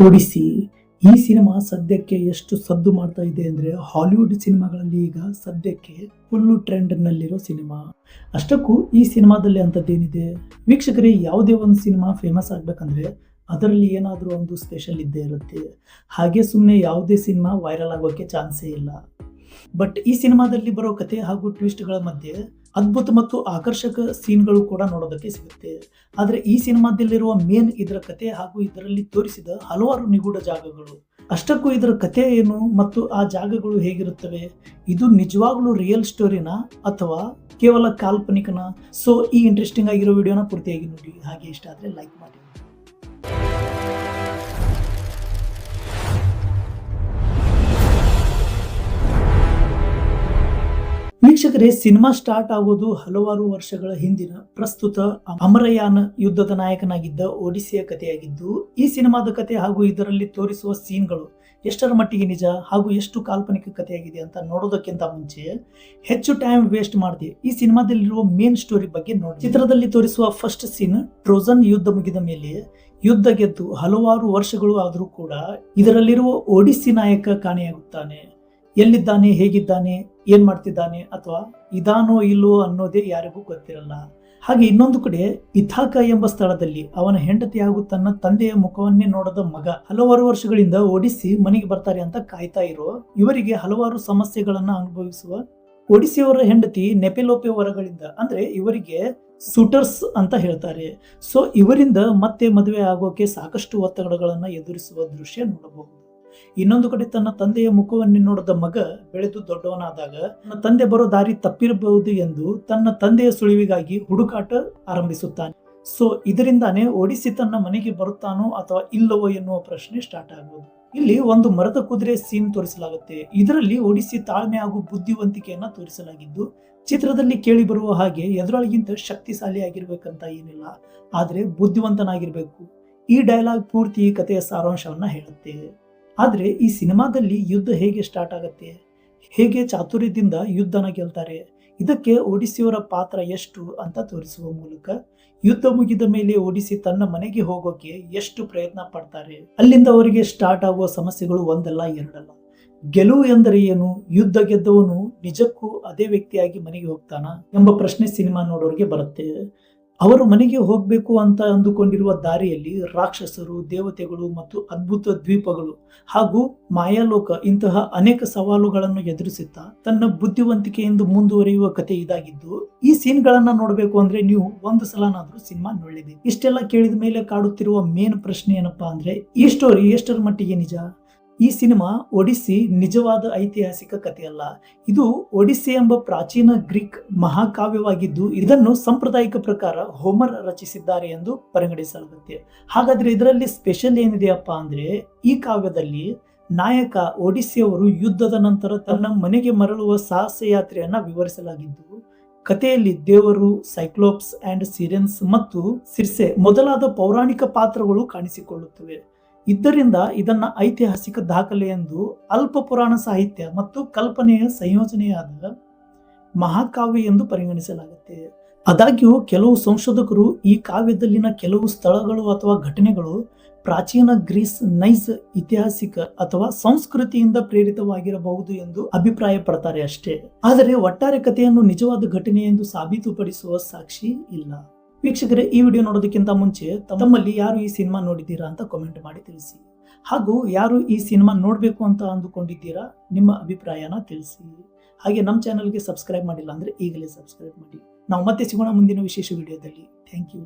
ಒಡಿಸ್ಸಿ ಈ ಸಿನಿಮಾ ಸದ್ಯಕ್ಕೆ ಎಷ್ಟು ಸದ್ದು ಮಾಡ್ತಾ ಇದೆ ಅಂದ್ರೆ ಹಾಲಿವುಡ್ ಸಿನಿಮಾಗಳಲ್ಲಿ ಈಗ ಸದ್ಯಕ್ಕೆ ಫುಲ್ಲು ಟ್ರೆಂಡ್ ನಲ್ಲಿರೋ ಸಿನಿಮಾ. ಅಷ್ಟಕ್ಕೂ ಈ ಸಿನಿಮಾದಲ್ಲಿ ಅಂಥದ್ದೇನಿದೆ ವೀಕ್ಷಕರೇ, ಯಾವುದೇ ಒಂದು ಸಿನಿಮಾ ಫೇಮಸ್ ಆಗ್ಬೇಕಂದ್ರೆ ಅದರಲ್ಲಿ ಏನಾದರೂ ಒಂದು ಸ್ಪೆಷಲ್ ಇದ್ದೇ ಇರುತ್ತೆ. ಹಾಗೆ ಸುಮ್ಮನೆ ಯಾವುದೇ ಸಿನಿಮಾ ವೈರಲ್ ಆಗೋಕ್ಕೆ ಚಾನ್ಸೇ ಇಲ್ಲ. ಬಟ್ ಈ ಸಿನಿಮಾದಲ್ಲಿ ಬರೋ ಕತೆ ಹಾಗೂ ಟ್ವಿಸ್ಟ್ಗಳ ಮಧ್ಯೆ ಅದ್ಭುತ ಮತ್ತು ಆಕರ್ಷಕ ಸೀನ್ಗಳು ಕೂಡ ನೋಡೋದಕ್ಕೆ ಸಿಗುತ್ತೆ. ಆದರೆ ಈ ಸಿನಿಮಾದಲ್ಲಿರುವ ಮೇನ್ ಇದರ ಕತೆ ಹಾಗೂ ಇದರಲ್ಲಿ ತೋರಿಸಿದ ಹಲವಾರು ನಿಗೂಢ ಜಾಗಗಳು, ಅಷ್ಟಕ್ಕೂ ಇದರ ಕತೆ ಏನು ಮತ್ತು ಆ ಜಾಗಗಳು ಹೇಗಿರುತ್ತವೆ, ಇದು ನಿಜವಾಗ್ಲೂ ರಿಯಲ್ ಸ್ಟೋರಿನಾ ಅಥವಾ ಕೇವಲ ಕಾಲ್ಪನಿಕನ? ಸೊ ಈ ಇಂಟ್ರೆಸ್ಟಿಂಗ್ ಆಗಿರೋ ವಿಡಿಯೋನ ಪೂರ್ತಿಯಾಗಿ ನೋಡಿ. ಹಾಗೆ ಇಷ್ಟ ಆದರೆ ಲೈಕ್ ಮಾಡಿ. ವೀಕ್ಷಕರೇ, ಸಿನಿಮಾ ಸ್ಟಾರ್ಟ್ ಆಗೋದು ಹಲವಾರು ವರ್ಷಗಳ ಹಿಂದಿನ ಪ್ರಸ್ತುತ ಅಮರಯಾನ ಯುದ್ಧದ ನಾಯಕನಾಗಿದ್ದ ಒಡಿಸ್ಸಿಯ ಕಥೆಯಾಗಿದ್ದು, ಈ ಸಿನಿಮಾದ ಕತೆ ಹಾಗೂ ಇದರಲ್ಲಿ ತೋರಿಸುವ ಸೀನ್ಗಳು ಎಷ್ಟರ ಮಟ್ಟಿಗೆ ನಿಜ ಹಾಗೂ ಎಷ್ಟು ಕಾಲ್ಪನಿಕ ಕಥೆಯಾಗಿದೆ ಅಂತ ನೋಡೋದಕ್ಕಿಂತ ಮುಂಚೆ ಹೆಚ್ಚು ಟೈಮ್ ವೇಸ್ಟ್ ಮಾಡದೆ ಈ ಸಿನಿಮಾದಲ್ಲಿರುವ ಮೇನ್ ಸ್ಟೋರಿ ಬಗ್ಗೆ ನೋಡಿ. ಚಿತ್ರದಲ್ಲಿ ತೋರಿಸುವ ಫಸ್ಟ್ ಸೀನ್, ಟ್ರೋಜನ್ ಯುದ್ಧ ಮುಗಿದ ಮೇಲೆ ಯುದ್ಧ ಗೆದ್ದು ಹಲವಾರು ವರ್ಷಗಳು ಆದರೂ ಕೂಡ ಇದರಲ್ಲಿರುವ ಒಡಿಸ್ಸಿ ನಾಯಕ ಕಾಣೆಯಾಗುತ್ತಾನೆ. ಎಲ್ಲಿದ್ದಾನೆ, ಹೇಗಿದ್ದಾನೆ, ಏನ್ ಮಾಡ್ತಿದ್ದಾನೆ ಅಥವಾ ಇದಾನೋ ಇಲ್ಲೋ ಅನ್ನೋದೇ ಯಾರಿಗೂ ಗೊತ್ತಿರಲ್ಲ. ಹಾಗೆ ಇನ್ನೊಂದು ಕಡೆ ಇಥಾಕ ಎಂಬ ಸ್ಥಳದಲ್ಲಿ ಅವನ ಹೆಂಡತಿ ಹಾಗೂ ತನ್ನ ತಂದೆಯ ಮುಖವನ್ನೇ ನೋಡದ ಮಗ ಹಲವಾರು ವರ್ಷಗಳಿಂದ ಒಡಿಸ್ಸಿ ಮನೆಗೆ ಬರ್ತಾರೆ ಅಂತ ಕಾಯ್ತಾ ಇರೋ ಇವರಿಗೆ ಹಲವಾರು ಸಮಸ್ಯೆಗಳನ್ನ ಅನುಭವಿಸುವ ಒಡಿಸ್ಸಿಯವರ ಹೆಂಡತಿ ನೆಪೆಲೋಪೆ ವರಗಳಿಂದ, ಅಂದ್ರೆ ಇವರಿಗೆ ಸೂಟರ್ಸ್ ಅಂತ ಹೇಳ್ತಾರೆ. ಸೊ ಇವರಿಂದ ಮತ್ತೆ ಮದುವೆ ಆಗೋಕೆ ಸಾಕಷ್ಟು ಒತ್ತಡಗಳನ್ನ ಎದುರಿಸುವ ದೃಶ್ಯ ನೋಡಬಹುದು. ಇನ್ನೊಂದು ಕಡೆ ತನ್ನ ತಂದೆಯ ಮುಖವನ್ನೇ ನೋಡದ ಮಗ ಬೆಳೆದು ದೊಡ್ಡವನಾದಾಗ ತನ್ನ ತಂದೆ ಬರೋ ದಾರಿ ತಪ್ಪಿರಬಹುದು ಎಂದು ತನ್ನ ತಂದೆಯ ಸುಳಿವಿಗಾಗಿ ಹುಡುಕಾಟ ಆರಂಭಿಸುತ್ತಾನೆ. ಸೊ ಇದರಿಂದಾನೇ ಒಡಿಸ್ಸಿ ತನ್ನ ಮನೆಗೆ ಬರುತ್ತಾನೋ ಅಥವಾ ಇಲ್ಲವೋ ಎನ್ನುವ ಪ್ರಶ್ನೆ ಸ್ಟಾರ್ಟ್ ಆಗುವುದು. ಇಲ್ಲಿ ಒಂದು ಮರದ ಕುದುರೆ ಸೀನ್ ತೋರಿಸಲಾಗುತ್ತೆ. ಇದರಲ್ಲಿ ಒಡಿಸ್ಸಿ ತಾಳ್ಮೆ ಹಾಗೂ ಬುದ್ಧಿವಂತಿಕೆಯನ್ನ ತೋರಿಸಲಾಗಿದ್ದು, ಚಿತ್ರದಲ್ಲಿ ಕೇಳಿ ಬರುವ ಹಾಗೆ ಎದುರಾಳಿಗಿಂತ ಶಕ್ತಿಶಾಲಿ ಆಗಿರ್ಬೇಕಂತ ಏನಿಲ್ಲ, ಆದ್ರೆ ಬುದ್ಧಿವಂತನಾಗಿರ್ಬೇಕು. ಈ ಡೈಲಾಗ್ ಪೂರ್ತಿ ಈ ಕಥೆಯ ಸಾರಾಂಶವನ್ನ ಹೇಳುತ್ತೆ. ಆದ್ರೆ ಈ ಸಿನಿಮಾದಲ್ಲಿ ಯುದ್ಧ ಹೇಗೆ ಸ್ಟಾರ್ಟ್ ಆಗುತ್ತೆ, ಹೇಗೆ ಚಾತುರ್ಯದಿಂದ ಯುದ್ಧನ ಗೆಲ್ತಾರೆ, ಇದಕ್ಕೆ ಒಡಿಸ್ಸಿಯವರ ಪಾತ್ರ ಎಷ್ಟು ಅಂತ ತೋರಿಸುವ ಮೂಲಕ ಯುದ್ಧ ಮುಗಿದ ಮೇಲೆ ಒಡಿಸ್ಸಿ ತನ್ನ ಮನೆಗೆ ಹೋಗೋಕೆ ಎಷ್ಟು ಪ್ರಯತ್ನ ಪಡ್ತಾರೆ, ಅಲ್ಲಿಂದ ಅವರಿಗೆ ಸ್ಟಾರ್ಟ್ ಆಗುವ ಸಮಸ್ಯೆಗಳು ಒಂದಲ್ಲ ಎರಡಲ್ಲ. ಗೆಲುವು ಎಂದರೆ ಏನು, ಯುದ್ಧ ಗೆದ್ದವನು ನಿಜಕ್ಕೂ ಅದೇ ವ್ಯಕ್ತಿಯಾಗಿ ಮನೆಗೆ ಹೋಗ್ತಾನ ಎಂಬ ಪ್ರಶ್ನೆ ಸಿನಿಮಾ ನೋಡೋರಿಗೆ ಬರುತ್ತೆ. ಅವರು ಮನೆಗೆ ಹೋಗ್ಬೇಕು ಅಂತ ಅಂದುಕೊಂಡಿರುವ ದಾರಿಯಲ್ಲಿ ರಾಕ್ಷಸರು, ದೇವತೆಗಳು ಮತ್ತು ಅದ್ಭುತ ದ್ವೀಪಗಳು ಹಾಗೂ ಮಾಯಾಲೋಕ ಇಂತಹ ಅನೇಕ ಸವಾಲುಗಳನ್ನು ಎದುರಿಸುತ್ತಾ ತನ್ನ ಬುದ್ಧಿವಂತಿಕೆಯಿಂದ ಮುಂದುವರಿಯುವ ಕತೆ ಇದಾಗಿದ್ದು, ಈ ಸೀನ್ಗಳನ್ನ ನೋಡ್ಬೇಕು ಅಂದ್ರೆ ನೀವು ಒಂದು ಸಲನಾದ್ರೂ ಸಿನಿಮಾ ನೋಡಲೇಬೇಕು. ಇಷ್ಟೆಲ್ಲ ಕೇಳಿದ ಮೇಲೆ ಕಾಡುತ್ತಿರುವ ಮೇನ್ ಪ್ರಶ್ನೆ ಏನಪ್ಪಾ ಅಂದ್ರೆ, ಈ ಸ್ಟೋರಿ ಎಷ್ಟರ ಮಟ್ಟಿಗೆ ನಿಜ? ಈ ಸಿನಿಮಾ ಒಡಿಸ್ಸಿ ನಿಜವಾದ ಐತಿಹಾಸಿಕ ಕಥೆಯಲ್ಲ. ಇದು ಒಡಿಸ್ಸಿ ಎಂಬ ಪ್ರಾಚೀನ ಗ್ರೀಕ್ ಮಹಾಕಾವ್ಯವಾಗಿದ್ದು, ಇದನ್ನು ಸಾಂಪ್ರದಾಯಿಕ ಪ್ರಕಾರ ಹೋಮರ್ ರಚಿಸಿದ್ದಾರೆ ಎಂದು ಪರಿಗಣಿಸಲಾಗುತ್ತೆ. ಹಾಗಾದ್ರೆ ಇದರಲ್ಲಿ ಸ್ಪೆಷಲ್ ಏನಿದೆಯಪ್ಪ ಅಂದ್ರೆ, ಈ ಕಾವ್ಯದಲ್ಲಿ ನಾಯಕ ಒಡಿಸ್ಸಿಯವರು ಯುದ್ಧದ ನಂತರ ತನ್ನ ಮನೆಗೆ ಮರಳುವ ಸಾಹಸ ಯಾತ್ರೆಯನ್ನ ವಿವರಿಸಲಾಗಿದ್ದು, ಕಥೆಯಲ್ಲಿ ದೇವರು, ಸೈಕ್ಲೋಪ್ಸ್ ಅಂಡ್ ಸಿರೆನ್ಸ್ ಮತ್ತು ಸಿರ್ಸೆ ಮೊದಲಾದ ಪೌರಾಣಿಕ ಪಾತ್ರಗಳು ಕಾಣಿಸಿಕೊಳ್ಳುತ್ತವೆ. ಇದರಿಂದ ಇದನ್ನ ಐತಿಹಾಸಿಕ ದಾಖಲೆ ಎಂದು ಅಲ್ಪ ಪುರಾಣ ಸಾಹಿತ್ಯ ಮತ್ತು ಕಲ್ಪನೆಯ ಸಂಯೋಜನೆಯಾದ ಮಹಾಕಾವ್ಯ ಎಂದು ಪರಿಗಣಿಸಲಾಗುತ್ತೆ. ಆದಾಗ್ಯೂ ಕೆಲವು ಸಂಶೋಧಕರು ಈ ಕಾವ್ಯದಲ್ಲಿನ ಕೆಲವು ಸ್ಥಳಗಳು ಅಥವಾ ಘಟನೆಗಳು ಪ್ರಾಚೀನ ಗ್ರೀಸ್ ನೈಸ್ ಐತಿಹಾಸಿಕ ಅಥವಾ ಸಂಸ್ಕೃತಿಯಿಂದ ಪ್ರೇರಿತವಾಗಿರಬಹುದು ಎಂದು ಅಭಿಪ್ರಾಯ ಪಡ್ತಾರೆ ಅಷ್ಟೇ. ಆದರೆ ಒಟ್ಟಾರೆ ಕಥೆಯನ್ನು ನಿಜವಾದ ಘಟನೆ ಎಂದು ಸಾಬೀತುಪಡಿಸುವ ಸಾಕ್ಷಿ ಇಲ್ಲ. ವೀಕ್ಷಕರೇ, ಈ ವಿಡಿಯೋ ನೋಡೋದಕ್ಕಿಂತ ಮುಂಚೆ ತಮ್ಮಲ್ಲಿ ಯಾರು ಈ ಸಿನಿಮಾ ನೋಡಿದ್ದೀರಾ ಅಂತ ಕಾಮೆಂಟ್ ಮಾಡಿ ತಿಳಿಸಿ. ಹಾಗೂ ಯಾರು ಈ ಸಿನಿಮಾ ನೋಡಬೇಕು ಅಂತ ಅಂದುಕೊಂಡಿದ್ದೀರಾ, ನಿಮ್ಮ ಅಭಿಪ್ರಾಯನ ತಿಳಿಸಿ. ಹಾಗೆ ನಮ್ಮ ಚಾನಲ್ಗೆ ಸಬ್ಸ್ಕ್ರೈಬ್ ಮಾಡಿಲ್ಲ ಅಂದ್ರೆ ಈಗಲೇ ಸಬ್ಸ್ಕ್ರೈಬ್ ಮಾಡಿ. ನಾವು ಮತ್ತೆ ಸಿಗೋಣ ಮುಂದಿನ ವಿಶೇಷ ವಿಡಿಯೋದಲ್ಲಿ. Thank you.